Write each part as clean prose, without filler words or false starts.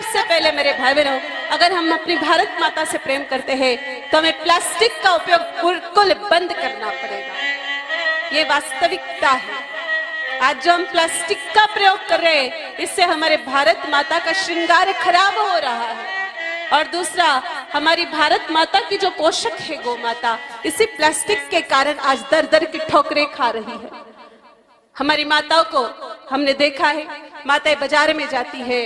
सबसे पहले मेरे भाई बहनों, अगर हम अपनी भारत माता से प्रेम करते हैं तो हमें प्लास्टिक का उपयोग बिल्कुल बंद करना पड़ेगा। ये वास्तविकता है। आज जो हम प्लास्टिक का प्रयोग कर रहे हैं, इससे हमारे भारत माता का श्रृंगार खराब हो रहा है। और दूसरा, हमारी भारत माता की जो पोषक है गौ माता, इसी प्लास्टिक के कारण आज दर दर की ठोकरें खा रही है। हमारी माताओं को हमने देखा है, माताएं बाजार में जाती है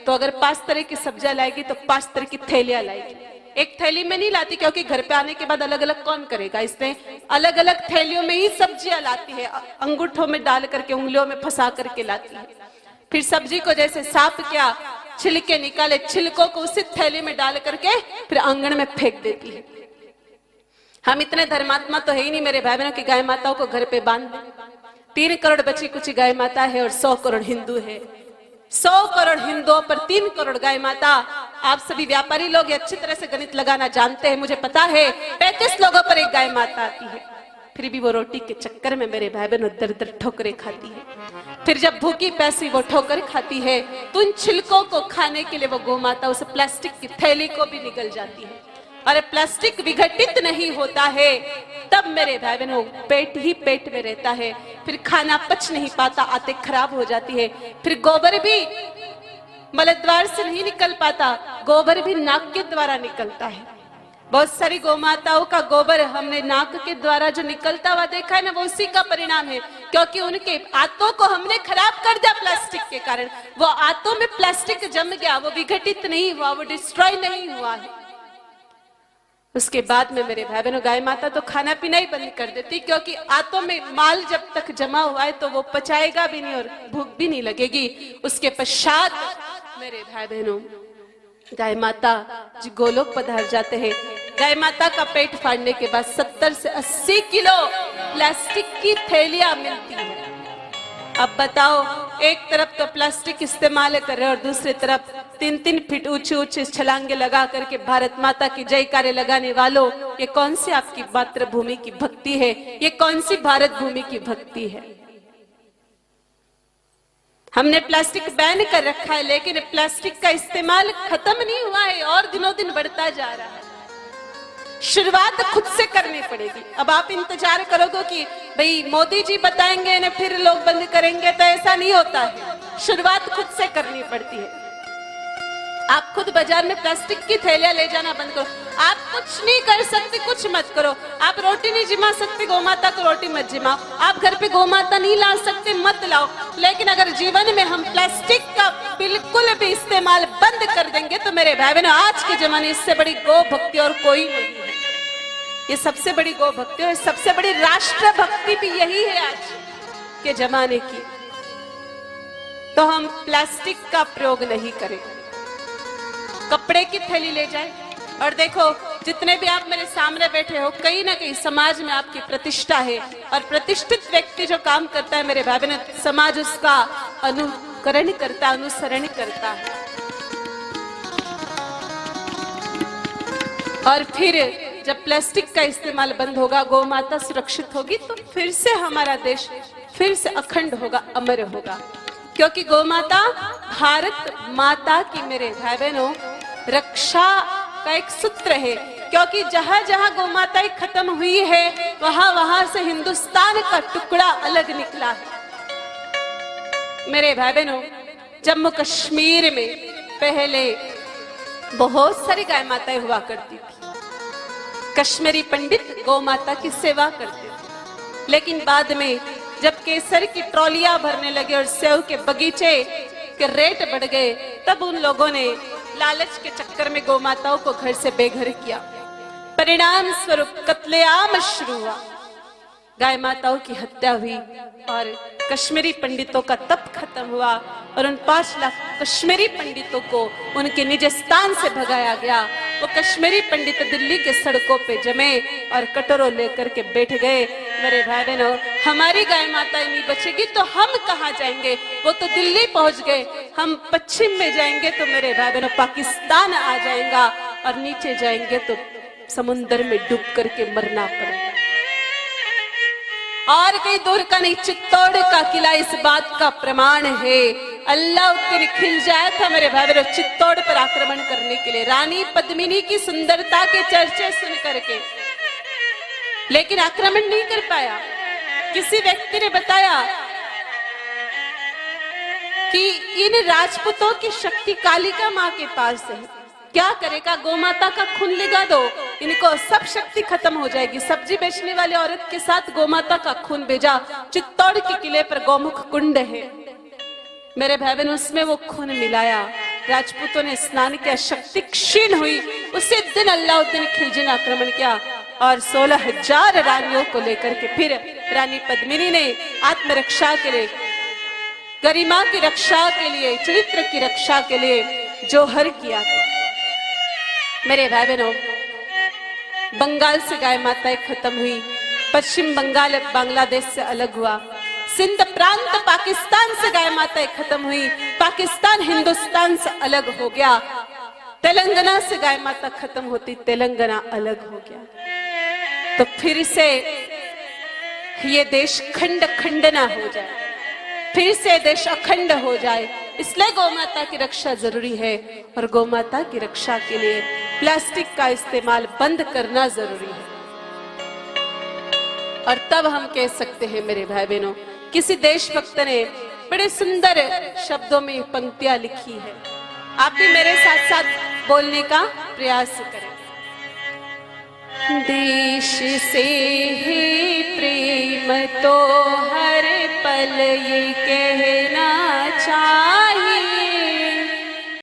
तो अगर 5 तरह की सब्जियां लाएगी तो 5 तरह की थैलियां लाएगी। एक थैली में नहीं लाती, क्योंकि घर पे आने के बाद अलग अलग कौन करेगा, इसलिए अलग अलग थैलियों में ही सब्जियां लाती है, अंगूठों में डाल करके, उंगलियों में फंसा करके लाती है। फिर सब्जी को जैसे साफ किया, छिलके निकाले, छिलकों को उसी थैली में डाल करके फिर आंगन में फेंक देती है। हम इतने धर्मात्मा तो है ही नहीं मेरे भाई बहनों की गाय माताओं को घर पे बांध दें। 3 करोड़ बची कुछ गाय माता है और 100 करोड़ हिंदू है। 100 करोड़ हिंदुओं पर 3 करोड़ गाय माता। आप सभी व्यापारी लोग अच्छी तरह से गणित लगाना जानते हैं, मुझे पता है। 35 लोगों पर एक गाय माता आती है, फिर भी वो रोटी के चक्कर में मेरे भाई बहनों दर दर ठोकरें खाती है। फिर जब भूखी प्यासी वो ठोकर खाती है तो उन छिलकों को खाने के लिए वो गौ माता उस प्लास्टिक की थैली को भी निगल जाती है। और प्लास्टिक विघटित नहीं होता है तब मेरे भाई बहनों पेट ही पेट में रहता है, फिर खाना पच नहीं पाता, आंतें खराब हो जाती है। फिर गोबर भी मलद्वार से नहीं निकल पाता, गोबर भी नाक के द्वारा निकलता है। बहुत सारी गौ माताओं का गोबर हमने नाक के द्वारा जो निकलता हुआ देखा है ना, वो उसी का परिणाम है, क्योंकि उनके आंतों को हमने खराब कर दिया प्लास्टिक के कारण। वो आंतों में प्लास्टिक जम गया, वो विघटित नहीं हुआ, वो डिस्ट्रॉय नहीं हुआ है। उसके बाद में मेरे भाई बहनों गाय माता तो खाना पीना ही बंद कर देती, क्योंकि आंतों में माल जब तक जमा हुआ है तो वो पचाएगा भी नहीं और भूख भी नहीं लगेगी। उसके पश्चात मेरे भाई बहनों गाय माता जो गोलोक पधार जाते हैं, गाय माता का पेट फाड़ने के बाद 70 से 80 किलो प्लास्टिक की थैलियां मिलती है। अब बताओ, एक तरफ तो प्लास्टिक इस्तेमाल कर रहे और दूसरी तरफ 3-3 फीट ऊंचे ऊंचे छलांगे लगा करके भारत माता की जयकारे लगाने वालों, ये कौन सी आपकी मातृभूमि की भक्ति है? ये कौन सी भारत भूमि की भक्ति है? हमने प्लास्टिक बैन कर रखा है, लेकिन प्लास्टिक का इस्तेमाल खत्म नहीं हुआ है और दिनों दिन बढ़ता जा रहा है। शुरुआत खुद से करनी पड़ेगी। अब आप इंतजार करोगे कि भाई मोदी जी बताएंगे ना फिर लोग बंद करेंगे, तो ऐसा नहीं होता है। शुरुआत खुद से करनी पड़ती है। आप खुद बाजार में प्लास्टिक की थैलियां ले जाना बंद करो। आप कुछ नहीं कर सकते, कुछ मत करो। आप रोटी नहीं जिमा सकते, गौ माता को रोटी मत जिमाओ। आप घर पे गौ माता नहीं ला सकते, मत लाओ। लेकिन अगर जीवन में हम प्लास्टिक का बिल्कुल भी इस्तेमाल बंद कर देंगे तो मेरे भाई बहनों आज के जमाने इससे बड़ी गौ भक्ति और कोई नहीं है। ये सबसे बड़ी गौ भक्ति और सबसे बड़ी राष्ट्र भक्ति भी यही है आज के जमाने की। तो हम प्लास्टिक का प्रयोग नहीं करें, कपड़े की थैली ले जाए। और देखो, जितने भी आप मेरे सामने बैठे हो, कहीं ना कहीं समाज में आपकी प्रतिष्ठा है, और प्रतिष्ठित व्यक्ति जो काम करता है मेरे भाई बहन, समाज उसका अनुकरण करता, अनुसरण करता है। और फिर जब प्लास्टिक का इस्तेमाल बंद होगा, गौ माता सुरक्षित होगी, तो फिर से हमारा देश फिर से अखंड होगा, अमर होगा। क्योंकि गौ माता भारत माता की मेरे भाई बहनों रक्षा का एक सूत्र है। क्योंकि जहां जहां गौ माताएं खत्म हुई है, वहां वहां से हिंदुस्तान का टुकड़ा अलग निकला है। मेरे भाई बहनों, जम्मू कश्मीर में पहले बहुत सारी गाय माताएं हुआ करती थी। कश्मीरी पंडित गौ माता की सेवा करते थे। लेकिन बाद में जब केसर की ट्रॉलियां भरने लगे और सेव के बगीचे के रेट बढ़ गए, तब उन लोगों ने लालच के चक्कर में गौ माताओं को घर से बेघर किया। परिणाम स्वरूप कत्लेआम शुरू हुआ, गाय माताओं की हत्या हुई और कश्मीरी पंडितों का तप खत्म हुआ और उन 5 लाख कश्मीरी पंडितों को उनके निज स्थान से भगाया गया। वो कश्मीरी पंडित दिल्ली के सड़कों पे जमे और कटोरों लेकर के बैठ गए। मेरे भाई बहनों, हमारी गाय माता नहीं बचेगी तो हम कहाँ जाएंगे? वो तो दिल्ली पहुंच गए, हम पश्चिम में जाएंगे तो मेरे भाई बहनों पाकिस्तान आ जाएगा, और नीचे जाएंगे तो समुद्र में डूब करके मरना पड़ेगा। और कहीं दूर का नहीं, चित्तौड़ का किला इस बात का प्रमाण है। अल्लाउद्दीन खिलजाया था मेरे भाई बहनों चित्तौड़ पर आक्रमण करने के लिए, रानी पद्मिनी की सुंदरता के चर्चे सुन करके, लेकिन आक्रमण नहीं कर पाया। किसी व्यक्ति ने बताया कि इन राजपूतों की शक्ति कालिका मां के पास है, क्या करेगा, गोमाता का खून लगा दो, इनको सब शक्ति खत्म हो जाएगी। सब्जी बेचने वाले औरत के साथ गोमाता का खून भेजा। चित्तौड़ के किले पर गौमुख कुंड है मेरे भाई बहन, उसमें वो खून मिलाया, राजपूतों ने स्नान किया, शक्ति क्षीण हुई। उसी दिन अल्लाउद्दीन खिलजी ने आक्रमण किया और 16,000 रानियों को लेकर के फिर रानी पद्मिनी ने आत्मरक्षा के लिए, गरिमा की रक्षा के लिए, चरित्र की रक्षा के लिए जोहर किया था। मेरे भाई बहनों, बंगाल से गाय माताएं खत्म हुई, पश्चिम बंगाल बांग्लादेश से अलग हुआ, सिंध प्रांत पाकिस्तान से गाय माताएं खत्म हुई, पाकिस्तान हिंदुस्तान से अलग हो गया, तेलंगाना से गाय माता खत्म होती, तेलंगाना अलग हो गया। तो फिर से ये देश खंड खंड ना हो जाए, फिर से देश अखंड हो जाए, इसलिए गौमाता की रक्षा जरूरी है। और गौमाता की रक्षा के लिए प्लास्टिक का इस्तेमाल बंद करना जरूरी है। और तब हम कह सकते हैं मेरे भाई बहनों, किसी देशभक्त ने बड़े सुंदर शब्दों में पंक्तियां लिखी है, आप भी मेरे साथ साथ बोलने का प्रयास करें। देश से ही प्रेम तो हर पल ये